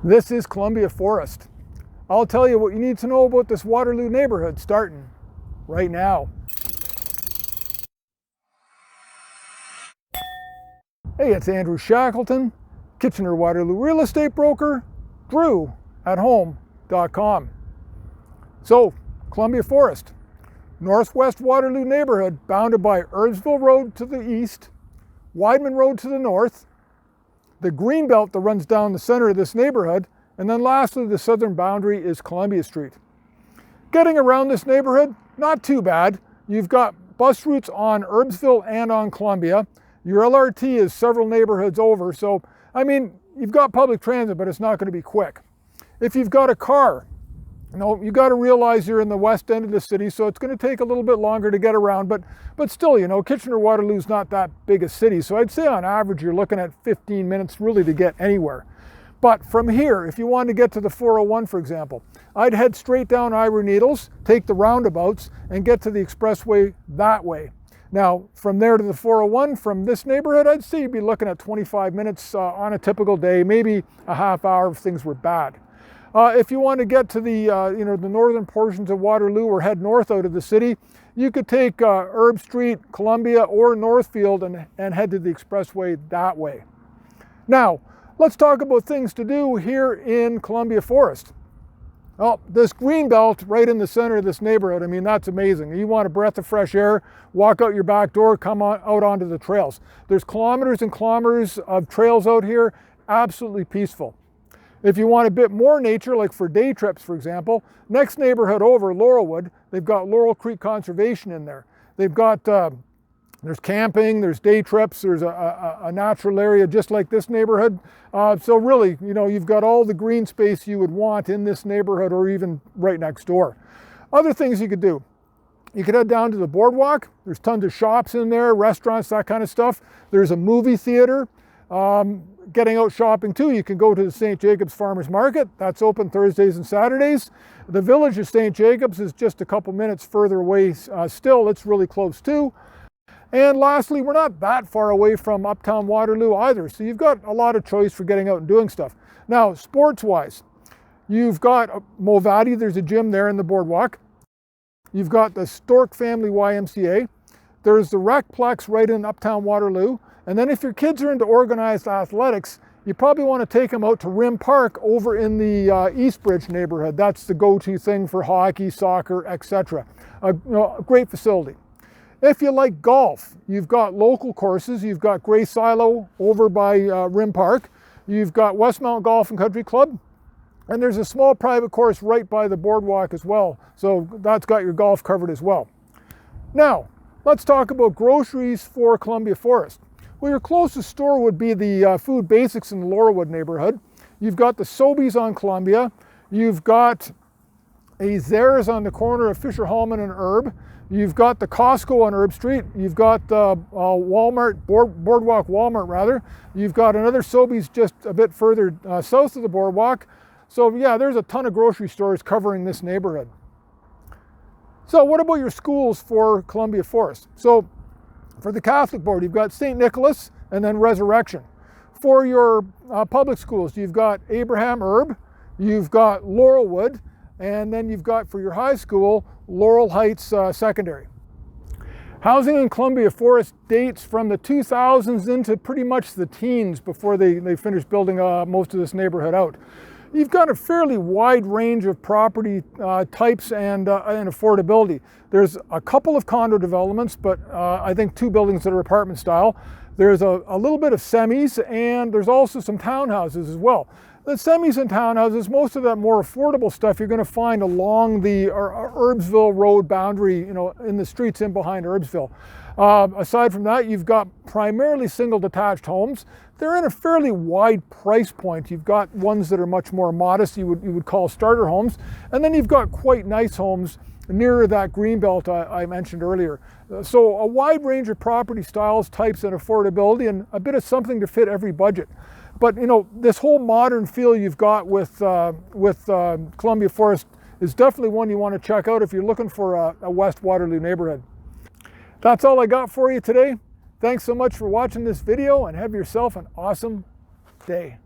This is Columbia Forest. I'll tell you what you need to know about this Waterloo neighborhood starting right now. Hey, it's Andrew Shackleton, Kitchener-Waterloo real estate broker, drew@home.com. So, Columbia Forest, northwest Waterloo neighborhood bounded by Erbsville Rd to the east, Wideman Rd to the north, the green belt that runs down the center of this neighborhood, and then lastly the southern boundary is Columbia Street. Getting around this neighborhood, not too bad. You've got bus routes on Erbsville and on Columbia. Your LRT is several neighborhoods over, so I mean, you've got public transit, but it's not going to be quick. If you've got a car, you got to realize you're in the west end of the city, so it's going to take a little bit longer to get around, but still, Kitchener-Waterloo's not that big a city, so I'd say on average you're looking at 15 minutes really to get anywhere. But from here, if you want to get to the 401, for example, I'd head straight down Ivory Needles, take the roundabouts, and get to the Expressway that way. Now, from there to the 401, from this neighborhood, I'd say you'd be looking at 25 minutes on a typical day, maybe a half hour if things were bad. If you want to get to the the northern portions of Waterloo or head north out of the city, you could take Herb Street, Columbia, or Northfield and head to the Expressway that way. Now, let's talk about things to do here in Columbia Forest. Well, this green belt right in the center of this neighborhood, I mean, that's amazing. You want a breath of fresh air, walk out your back door, come out onto the trails. There's kilometers and kilometers of trails out here, absolutely peaceful. If you want a bit more nature, like for day trips, for example, next neighborhood over, Laurelwood, they've got Laurel Creek Conservation in there. They've got, there's camping, there's day trips, there's a natural area just like this neighborhood. So really, you've got all the green space you would want in this neighborhood or even right next door. Other things you could do. You could head down to the Boardwalk. There's tons of shops in there, restaurants, that kind of stuff. There's a movie theater. Getting out shopping too, you can go to the St. Jacobs Farmers Market. That's open Thursdays and Saturdays. The village of St. Jacobs is just a couple minutes further away still. It's really close too. And lastly, we're not that far away from uptown Waterloo either, so you've got a lot of choice for getting out and doing stuff. Now, sports-wise, you've got Movati, there's a gym there in the Boardwalk. You've got the Stork Family YMCA. There's the Recplex right in uptown Waterloo. And then if your kids are into organized athletics, you probably want to take them out to Rim Park over in the Eastbridge neighborhood. That's the go-to thing for hockey, soccer, etc. A great facility. If you like golf, you've got local courses. You've got Gray Silo over by Rim Park. You've got Westmount Golf and Country Club. And there's a small private course right by the Boardwalk as well. So that's got your golf covered as well. Now, let's talk about groceries for Columbia Forest. Well, your closest store would be the Food Basics in the Laurelwood neighborhood. You've got the Sobeys on Columbia. You've got a Zehrs on the corner of Fisher Hallman and Herb. You've got the Costco on Herb Street. You've got Walmart, Boardwalk Walmart rather. You've got another Sobeys just a bit further south of the Boardwalk. So yeah, there's a ton of grocery stores covering this neighborhood. So what about your schools for Columbia Forest? So for the Catholic Board, you've got St. Nicholas and then Resurrection. For your public schools, you've got Abraham Erb, you've got Laurelwood, and then you've got for your high school, Laurel Heights Secondary. Housing in Columbia Forest dates from the 2000s into pretty much the teens before they finished building most of this neighborhood out. You've got a fairly wide range of property types and affordability. There's a couple of condo developments, but I think 2 buildings that are apartment style. There's a little bit of semis, and there's also some townhouses as well. The semis and townhouses, most of that more affordable stuff you're going to find along the Erbsville Rd boundary, in the streets in behind Erbsville. Aside from that, you've got primarily single detached homes. They're in a fairly wide price point. You've got ones that are much more modest, you would call starter homes, and then you've got quite nice homes near that green belt I mentioned earlier. So a wide range of property styles, types, and affordability, and a bit of something to fit every budget. But this whole modern feel you've got with Columbia Forest is definitely one you want to check out if you're looking for a West Waterloo neighborhood. That's all I got for you today. Thanks so much for watching this video and have yourself an awesome day.